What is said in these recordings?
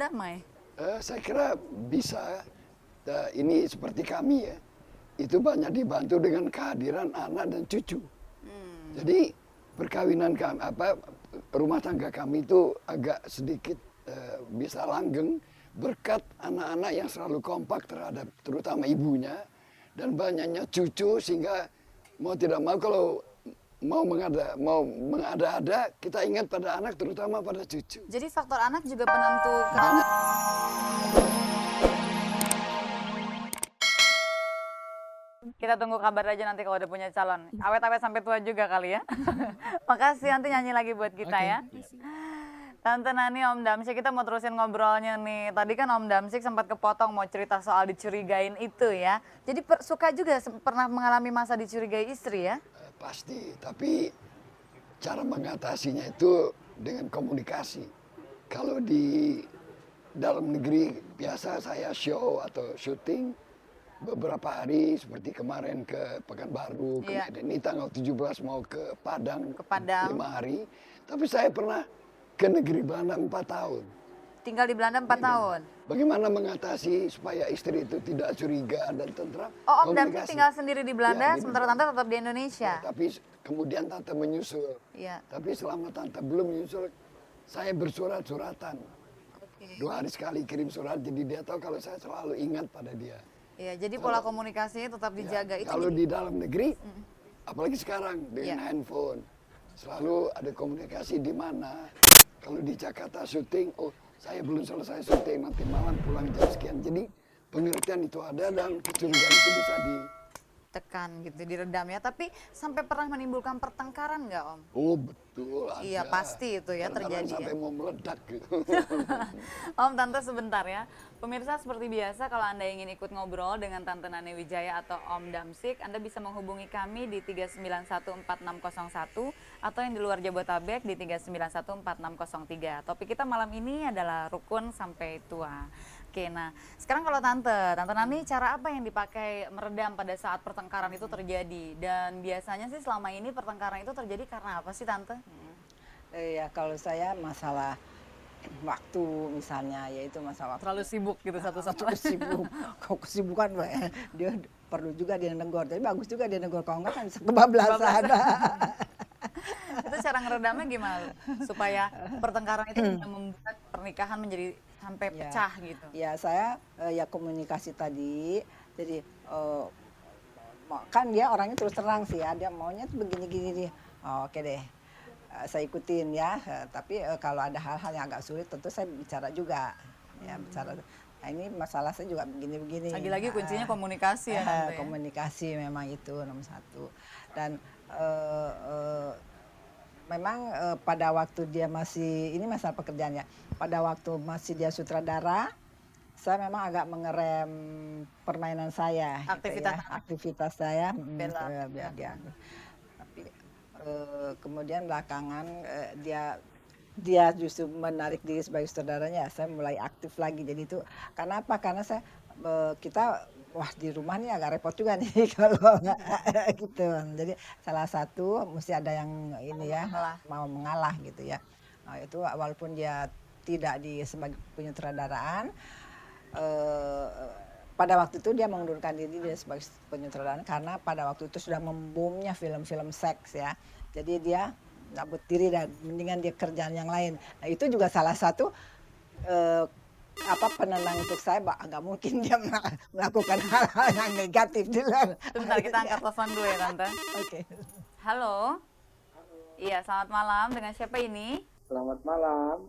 damai? Saya kira bisa. Ini seperti kami ya, itu banyak dibantu dengan kehadiran anak dan cucu. Jadi perkawinan kami, rumah tangga kami itu agak sedikit bisa langgeng berkat anak-anak yang selalu kompak terhadap terutama ibunya dan banyaknya cucu, sehingga mau tidak mau kalau mau mengada-ada kita ingat pada anak, terutama pada cucu. Jadi faktor anak juga penentu kenapa? Kita tunggu kabar aja nanti kalau udah punya calon. Awet-awet sampai tua juga kali ya. Makasih, nanti nyanyi lagi buat kita ya. Tante Nani, Om Damsyik, kita mau terusin ngobrolnya nih. Tadi kan Om Damsyik sempat kepotong mau cerita soal dicurigain itu ya. Jadi suka juga pernah mengalami masa dicurigai istri ya? Pasti, tapi cara mengatasinya itu dengan komunikasi. Kalau di dalam negeri biasa saya show atau syuting beberapa hari, seperti kemarin ke Pekanbaru, kemudian ini tanggal 17 mau ke Padang, 5 hari. Tapi saya pernah ke negeri Belanda 4 tahun. Tinggal di Belanda 4 tahun? Bagaimana mengatasi supaya istri itu tidak curiga dan tentram? Oh, Om Damsyik tinggal sendiri di Belanda, sementara Tante tetap di Indonesia? Ya, tapi kemudian Tante menyusul. Ya. Tapi selama Tante belum menyusul, saya bersurat-suratan. 2 hari sekali kirim surat, jadi dia tahu kalau saya selalu ingat pada dia. Iya, jadi pola komunikasinya tetap dijaga. Ya, kalau di dalam negeri, apalagi sekarang dengan handphone, selalu ada komunikasi di mana. Kalau di Jakarta syuting, oh saya belum selesai syuting, nanti malam pulang jam sekian. Jadi pengertian itu ada dan kecurigaan itu bisa ditekan gitu, diredam ya. Tapi sampai pernah menimbulkan pertengkaran nggak Om? Oh betul, ada. Iya pasti itu ya terjadi sampai ya. mau meledak gitu. Om, Tante sebentar ya. Pemirsa, seperti biasa kalau Anda ingin ikut ngobrol dengan Tante Nani Wijaya atau Om Damsyik, Anda bisa menghubungi kami di 3914601 atau yang di luar Jabotabek di 3914603. Topik kita malam ini adalah rukun sampai tua. Oke, nah sekarang kalau Tante Nani, cara apa yang dipakai meredam pada saat pertengkaran itu terjadi? Dan biasanya sih selama ini pertengkaran itu terjadi karena apa sih Tante? Ya kalau saya masalah waktu misalnya, yaitu masalah waktu. Terlalu sibuk gitu satu-satu. Sibuk, kok kesibukan dia perlu juga dia negor, tapi bagus juga dia negor, kalau enggak kan bisa kebablasan. Itu cara ngeredamnya gimana? Supaya pertengkaran itu tidak membuat pernikahan menjadi sampai pecah gitu. Ya saya ya komunikasi tadi, jadi kan dia orangnya terus terang sih ya, dia maunya tuh begini-gini nih. Oh, oke deh, saya ikutin ya, tapi kalau ada hal-hal yang agak sulit tentu saya bicara juga. Ya bicara, nah ini masalah saya juga begini-begini. Lagi-lagi kuncinya komunikasi ya Tante ya? Komunikasi memang itu nomor satu. Dan memang pada waktu dia masih, ini masalah pekerjaannya, pada waktu masih dia sutradara, saya memang agak mengerem permainan saya, aktivitas saya, biar dia. Tapi kemudian belakangan dia justru menarik diri sebagai saudaranya, saya mulai aktif lagi. Jadi itu karena apa? Karena kita di rumah nih agak repot juga nih kalau gitu. Jadi salah satu mesti ada yang ini ya, mau mengalah gitu ya. Nah, itu walaupun dia tidak sebagai penyutradaraan, pada waktu itu dia mengundurkan diri dia sebagai penyutradaraan karena pada waktu itu sudah memboomnya film-film seks ya. Jadi dia cabut diri dan mendingan dia kerjaan yang lain. Nah itu juga salah satu penenang untuk saya, nggak mungkin dia melakukan hal-hal yang negatif. Sebentar, kita angkat telepon dulu ya Tante. Oke. Halo. Iya, selamat malam. Dengan siapa ini? Selamat malam.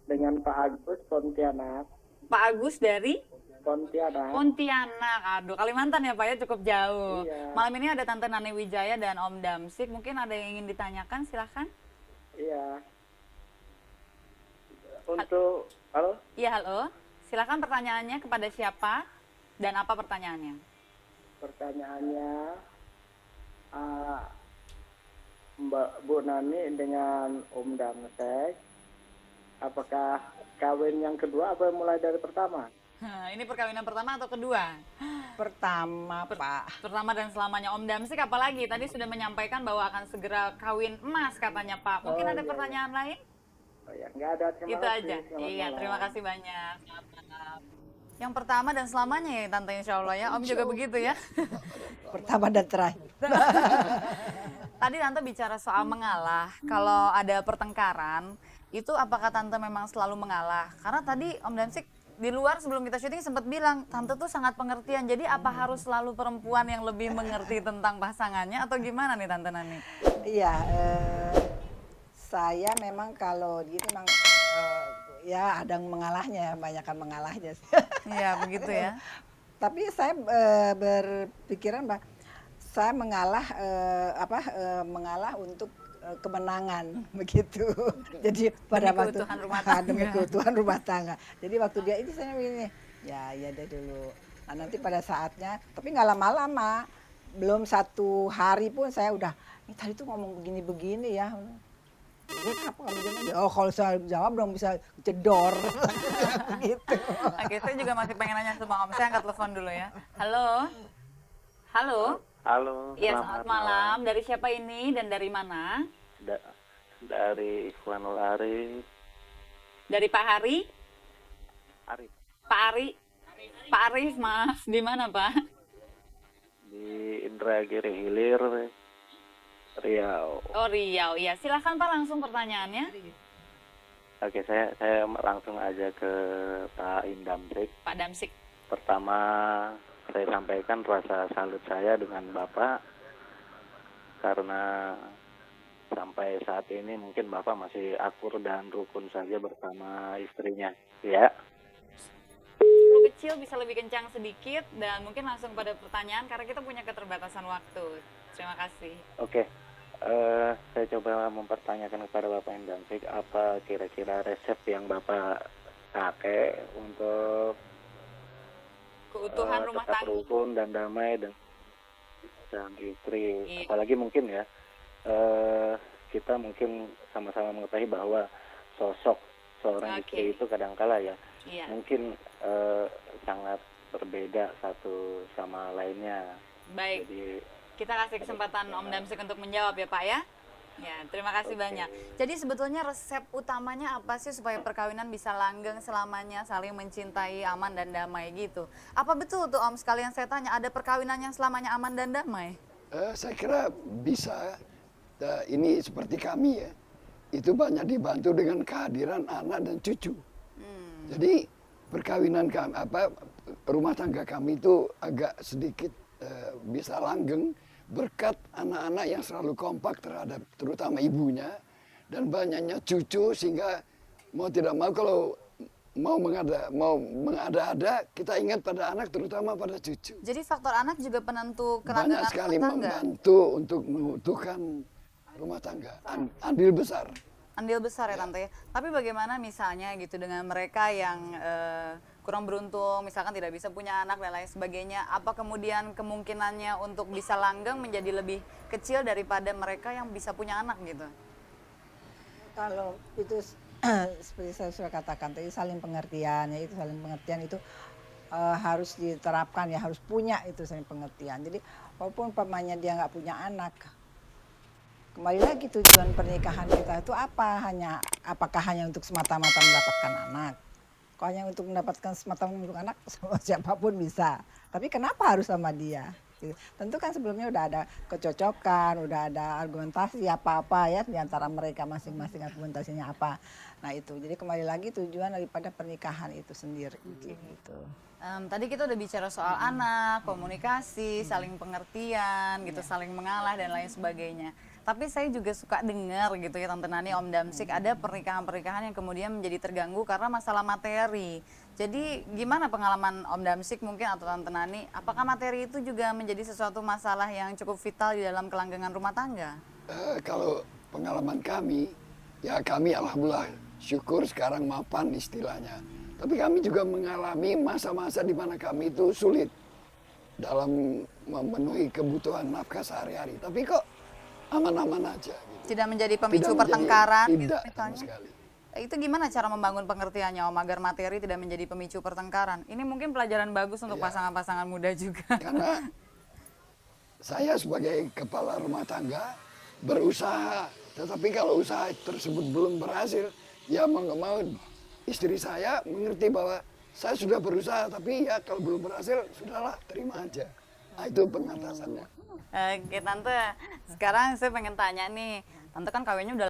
Dengan Pak Agus Pontianak. Pak Agus dari? Pontianak. Pontianak. Aduh, Kalimantan ya Pak ya, cukup jauh. Iya. Malam ini ada Tante Nani Wijaya dan Om Damsyik. Mungkin ada yang ingin ditanyakan, silahkan. Iya. Untuk, halo? Iya, halo. Silahkan pertanyaannya kepada siapa dan apa pertanyaannya? Pertanyaannya, Mbak Bu Nani dengan Om Damsyik, apakah kawin yang kedua apa mulai dari pertama? Ini perkawinan pertama atau kedua? Pertama, Pak. Pertama dan selamanya. Om Damsyik apalagi? Tadi sudah menyampaikan bahwa akan segera kawin emas katanya Pak. Mungkin ada pertanyaan lain? Oh ya, nggak ada. Terima Itu kasih. aja. Selamat Iya, malam. terima kasih banyak. Selamat malam. Yang pertama dan selamanya ya Tante, insya Allah ya. Om juga begitu ya. Pertama dan terakhir. Tadi Tante bicara soal mengalah. Kalau ada pertengkaran, itu apakah Tante memang selalu mengalah? Karena tadi Om Damsik di luar sebelum kita syuting sempat bilang, Tante tuh sangat pengertian. Jadi apa harus selalu perempuan yang lebih mengerti tentang pasangannya atau gimana nih Tante Nani? Iya, saya memang kalau gini memang ya ada yang mengalahnya, banyakan mengalahnya sih. Iya, begitu ya. Tapi saya berpikiran bahwa saya mengalah mengalah untuk kemenangan begitu. Jadi pada Demi waktu keutuhan rumah tangga. demi keutuhan rumah tangga. Jadi waktu dia ini saya begini, ya deh dulu. Nah, nanti pada saatnya, tapi nggak lama-lama, belum 1 hari pun saya udah, ini tadi tuh ngomong begini-begini ya. Ini kenapa kamu jawab? Oh, kalau saya jawab dong bisa jedor. Gitu. Oke, saya juga masih pengen nanya sama Om. Saya angkat telepon dulu ya. Halo? Halo? Halo, Iya, selamat malam. Dari siapa ini dan dari mana? Dari Ikhwanul Arif. Dari Pak Hari? Arif Pak Ari? Pak Arif, maaf. Di mana, Pak? di Indragiri Hilir, Riau. Oh, Riau. Iya, silakan Pak langsung pertanyaannya. Oke, saya langsung aja ke Pak Indamsik. Pak Damsik. Pertama, saya sampaikan rasa salut saya dengan Bapak karena sampai saat ini mungkin Bapak masih akur dan rukun saja bersama istrinya, ya. Kalau kecil bisa lebih kencang sedikit dan mungkin langsung pada pertanyaan karena kita punya keterbatasan waktu. Terima kasih. Oke, saya coba mempertanyakan kepada Bapak Indamsik apa kira-kira resep yang Bapak pakai untuk Keutuhan rumah tetap tangga. rukun dan damai dan istri. Iya. Apalagi mungkin ya, kita mungkin sama-sama mengetahui bahwa sosok seorang Oke. istri itu kadangkala ya Iya. mungkin sangat berbeda satu sama lainnya. Baik. Jadi Kita kasih kesempatan Om Damsik untuk menjawab ya Pak ya. Ya, terima kasih Oke. banyak. Jadi sebetulnya resep utamanya apa sih supaya perkawinan bisa langgeng selamanya, saling mencintai, aman dan damai gitu? Apa betul tuh Om, sekalian saya tanya, ada perkawinan yang selamanya aman dan damai? Saya kira bisa. Ini seperti kami ya, itu banyak dibantu dengan kehadiran anak dan cucu. Jadi perkawinan kami, rumah tangga kami itu agak sedikit bisa langgeng berkat anak-anak yang selalu kompak terhadap terutama ibunya dan banyaknya cucu sehingga mau tidak mau kalau mau mengada-ada kita ingat pada anak terutama pada cucu. Jadi faktor anak juga penentu Banyak keranggangan sekali rumah tangga. membantu untuk mengutuhkan rumah tangga. Andil besar. Andil besar ya Tante ya. Tapi bagaimana misalnya gitu dengan mereka yang kurang beruntung, misalkan tidak bisa punya anak dan lain sebagainya, apa kemudian kemungkinannya untuk bisa langgeng menjadi lebih kecil daripada mereka yang bisa punya anak gitu? Kalau itu seperti saya sudah katakan tadi saling pengertian ya, itu saling pengertian itu harus diterapkan ya, harus punya itu saling pengertian. Jadi walaupun pamannya dia nggak punya anak, kembali lagi tujuan pernikahan kita itu apa? Apakah hanya untuk semata-mata mendapatkan anak? Kalau hanya untuk mendapatkan semata-mata untuk anak, sama siapapun bisa. Tapi kenapa harus sama dia? Gitu. Tentu kan sebelumnya udah ada kecocokan, udah ada argumentasi apa-apa ya di antara mereka masing-masing argumentasinya apa. Nah itu, jadi kembali lagi tujuan daripada pernikahan itu sendiri. Gitu. Tadi kita udah bicara soal anak, komunikasi, saling pengertian, gitu, saling mengalah dan lain sebagainya. Tapi saya juga suka dengar gitu ya Tante Nani, Om Damsik, ada pernikahan-pernikahan yang kemudian menjadi terganggu karena masalah materi. Jadi gimana pengalaman Om Damsik mungkin atau Tante Nani, apakah materi itu juga menjadi sesuatu masalah yang cukup vital di dalam kelanggengan rumah tangga? Kalau pengalaman kami, ya kami alhamdulillah syukur sekarang mapan istilahnya. Tapi kami juga mengalami masa-masa di mana kami itu sulit dalam memenuhi kebutuhan nafkah sehari-hari. Tapi kok aman-aman aja. Gitu. Tidak menjadi pemicu Tidak pertengkaran gitu tidak sama misalnya? sekali. Itu gimana cara membangun pengertiannya Om agar materi tidak menjadi pemicu pertengkaran? Ini mungkin pelajaran bagus untuk Iya. pasangan-pasangan muda juga. Karena saya sebagai kepala rumah tangga berusaha, tetapi kalau usaha tersebut belum berhasil, ya mau nggak mau istri saya mengerti bahwa saya sudah berusaha, tapi ya kalau belum berhasil, sudahlah terima aja. Nah, itu pengatasannya. Oke Tante, sekarang saya pengen tanya nih, Tante kan kawinnya udah